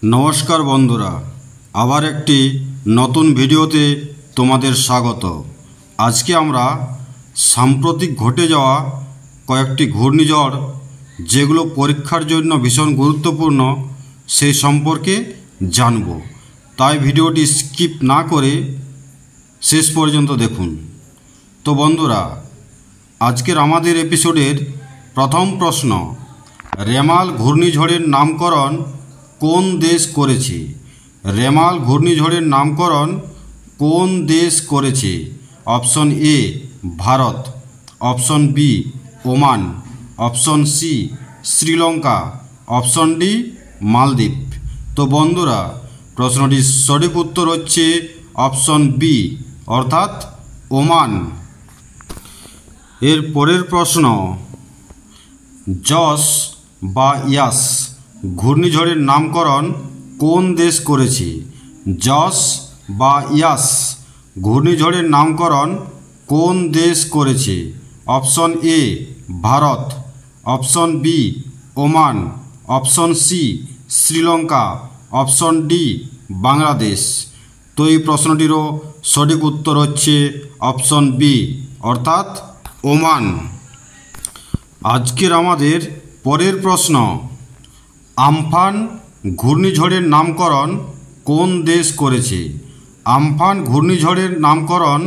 নমস্কার বন্ধুরা, আবার একটি নতুন ভিডিওতে তোমাদের স্বাগত। আজকে আমরা সাম্প্রতিক ঘটে যাওয়া কয়েকটি ঘূর্ণিঝড় যেগুলো পরীক্ষার জন্য ভীষণ গুরুত্বপূর্ণ সেই সম্পর্কে জানব। তাই ভিডিওটি স্কিপ না করে শেষ পর্যন্ত দেখুন। তো বন্ধুরা, আজকের আমাদের এপিসোডের প্রথম প্রশ্ন, রেমাল ঘূর্ণিঝড়ের নামকরণ কোন দেশ করেছে? রেমাল ঘূর্ণিঝড়ের নামকরণ কোন দেশ করেছে? Option A Bharat, option B Oman, option C Sri Lanka, option D মালদ্বীপ। তো বন্ধুরা, প্রশ্নটির সঠিক উত্তর হচ্ছে অপশন বি অর্থাৎ ওমান। এর পরের প্রশ্ন, জস বা ইয়াস ঘূর্ণিঝড়ের নামকরণ কোন দেশ করেছে? জস বা ইয়াস ঘূর্ণিঝড়ের নামকরণ কোন দেশ করেছে? Option A Bharat, option B Oman, option C Sri Lanka, option D Bangladesh. তো এই প্রশ্নটিরও সঠিক উত্তর হচ্ছে অপশন বি অর্থাৎ ওমান। আজকের আমাদের পরের প্রশ্ন, আমফান ঘূর্ণিঝড়ের নামকরণ কোন দেশ করেছে? আমফান ঘূর্ণিঝড়ের নামকরণ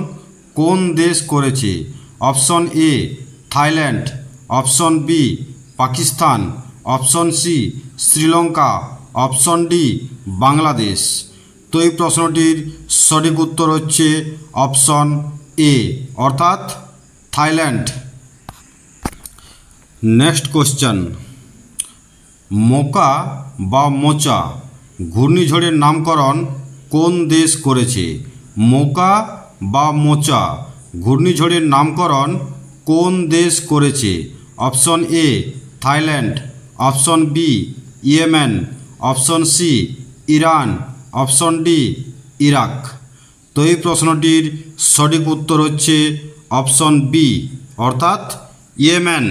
কোন দেশ করেছে? Option A Thailand, option B Pakistan, option C Sri Lanka, option D Bangladesh. তো এই প্রশ্নটির সঠিক উত্তর হচ্ছে অপশন এ অর্থাৎ থাইল্যান্ড। নেক্সট কোশ্চেন, মোকা বা মোচা ঘূর্ণিঝড়ের নামকরণ কোন দেশ করেছে? মোকা বা মোচা ঘূর্ণিঝড়ের নামকরণ কোন দেশ করেছে? Option A Thailand, option B Yemen, option C Iran, option D Iraq. তো এই প্রশ্নটির সঠিক উত্তর হচ্ছে অপশন বি অর্থাৎ ইয়েমেন।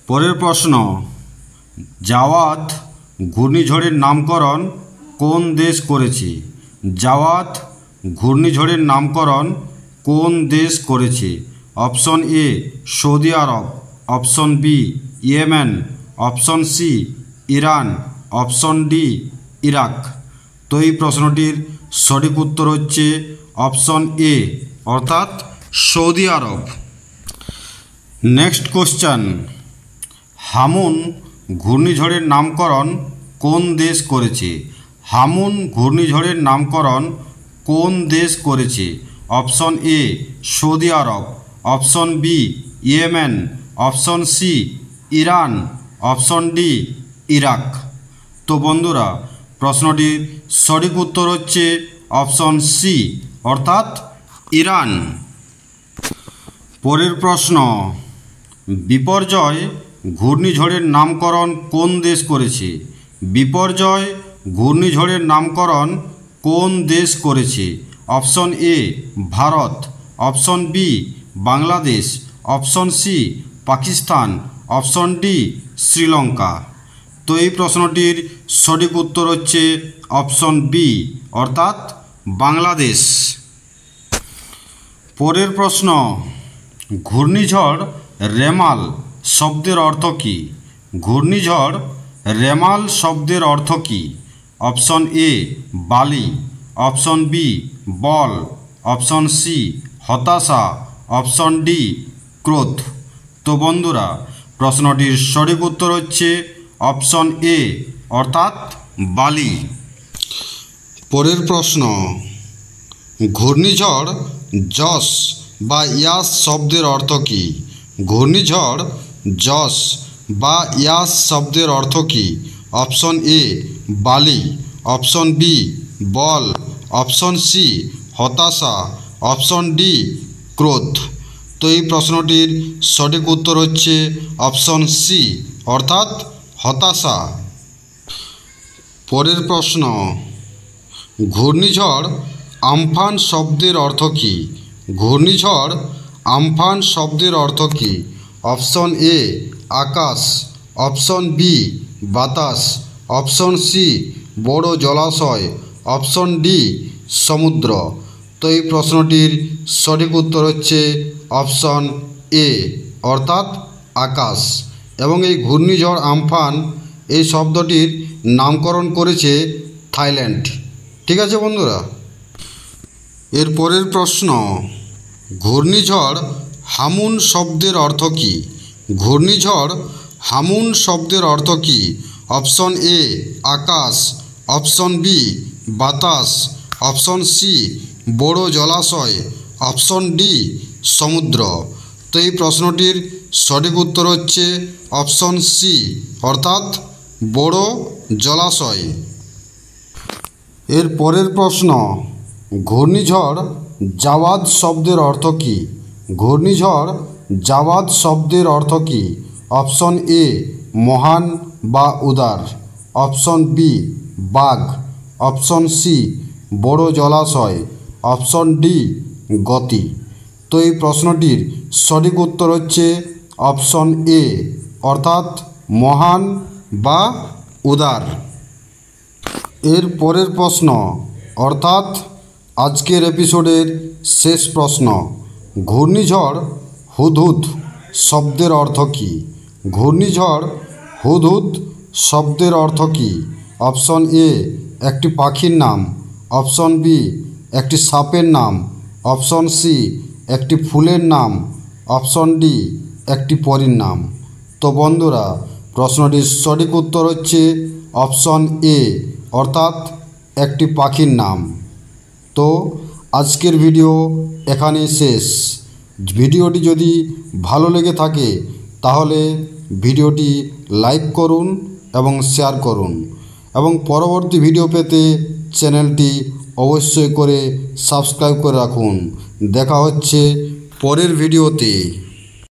পরের প্রশ্ন, জাওয়াদ ঘূর্ণিঝড়ের নামকরণ কোন দেশ করেছে? জাওয়াদ ঘূর্ণিঝড়ের নামকরণ কোন দেশ করেছে? Option A Saudi Arab, option B Yemen, option C Iran, option D Iraq. তো এই প্রশ্নটির সঠিক উত্তর হচ্ছে অপশন এ অর্থাৎ Saudi Arab. Next question, Hamoon ঘূর্ণিঝড়ের নামকরণ কোন দেশ করেছে? হামুন ঘূর্ণিঝড়ের নামকরণ কোন দেশ করেছে? Option A Saudi Arab, option B Yemen, option C Iran, option D Iraq. তো বন্ধুরা, প্রশ্নটির সঠিক উত্তর হচ্ছে অপশন সি অর্থাৎ ইরান। পরের প্রশ্ন, বিপর্যয় ঘূর্ণিঝড়ের নামকরণ কোন দেশ করেছে? বিপর্যয় ঘূর্ণিঝড়ের নামকরণ কোন দেশ করেছে? Option A Bharat, option B Bangladesh, option C Pakistan, option D Sri Lanka. তো এই প্রশ্নটির সঠিক উত্তর হচ্ছে অপশন বি অর্থাৎ বাংলাদেশ। পরের প্রশ্ন, ঘূর্ণিঝড় রেমাল শব্দের অর্থ কী? ঘূর্ণিঝড় রেমাল শব্দের অর্থ কী? অপশন এ বালি, অপশন বি বল, অপশন সি হতাশা, অপশন ডি ক্রোধ। তো বন্ধুরা, প্রশ্নটির সঠিক উত্তর হচ্ছে অপশন এ অর্থাৎ বালি। পরের প্রশ্ন, ঘূর্ণিঝড় জস বা ইয়াস শব্দের অর্থ কী? ঘূর্ণিঝড় জস বা ইয়াস শব্দের অর্থ কী? অপশন এ বালি, অপশন বি বল, অপশন সি হতাশা, অপশন ডি ক্রোধ। তো এই প্রশ্নটির সঠিক উত্তর হচ্ছে অপশন সি অর্থাৎ হতাশা। পরের প্রশ্ন, ঘূর্ণিঝড় আমফান শব্দের অর্থ কী? ঘূর্ণিঝড় আমফান শব্দের অর্থ কী? অপশন এ আকাশ, অপশন বি বাতাস, অপশন সি বড় জলাশয়, অপশন ডি সমুদ্র। তো এই প্রশ্নটির সঠিক উত্তর হচ্ছে অপশন এ অর্থাৎ আকাশ। এবং এই ঘূর্ণিঝড় আমফান এই শব্দটির নামকরণ করেছে থাইল্যান্ড। ঠিক আছে বন্ধুরা। এর পরের প্রশ্ন, ঘূর্ণিঝড় হামুন শব্দের অর্থ কী? ঘূর্ণিঝড় হামুন শব্দের অর্থ কী? অপশন এ আকাশ, অপশন বি বাতাস, অপশন সি বড় জলাশয়, অপশন ডি সমুদ্র। তো এই প্রশ্নটির সঠিক উত্তর হচ্ছে অপশন সি অর্থাৎ বড় জলাশয়। এর পরের প্রশ্ন, ঘূর্ণিঝড় জাওয়াদ শব্দের অর্থ কী? ঘূর্ণিঝড় জাওয়াদ শব্দের অর্থ কী? অপশন এ মহান বা উদার, অপশন বি বাঘ, অপশন সি বড় জলাশয়, অপশন ডি গতি। তো এই প্রশ্নটির সঠিক উত্তর হচ্ছে অপশন এ অর্থাৎ মহান বা উদার। এর পরের প্রশ্ন অর্থাৎ আজকের এপিসোডের শেষ প্রশ্ন, ঘূর্ণিঝড় হুদহুদ শব্দের অর্থ কী? ঘূর্ণিঝড় হুদহুদ শব্দের অর্থ কী? অপশন এ একটি পাখির নাম, অপশন বি একটি সাপের নাম, অপশন সি একটি ফুলের নাম, অপশন ডি একটি পরীর নাম। তো বন্ধুরা, প্রশ্নটির সঠিক উত্তর হচ্ছে অপশন এ অর্থাৎ একটি পাখির নাম। তো আজকের ভিডিও এখানে শেষ। ভিডিওটি যদি ভালো লেগে থাকে তাহলে ভিডিওটি লাইক করুন এবং শেয়ার করুন, এবং পরবর্তী ভিডিও পেতে চ্যানেলটি অবশ্যই করে সাবস্ক্রাইব করে রাখুন। দেখা হচ্ছে পরের ভিডিওতে।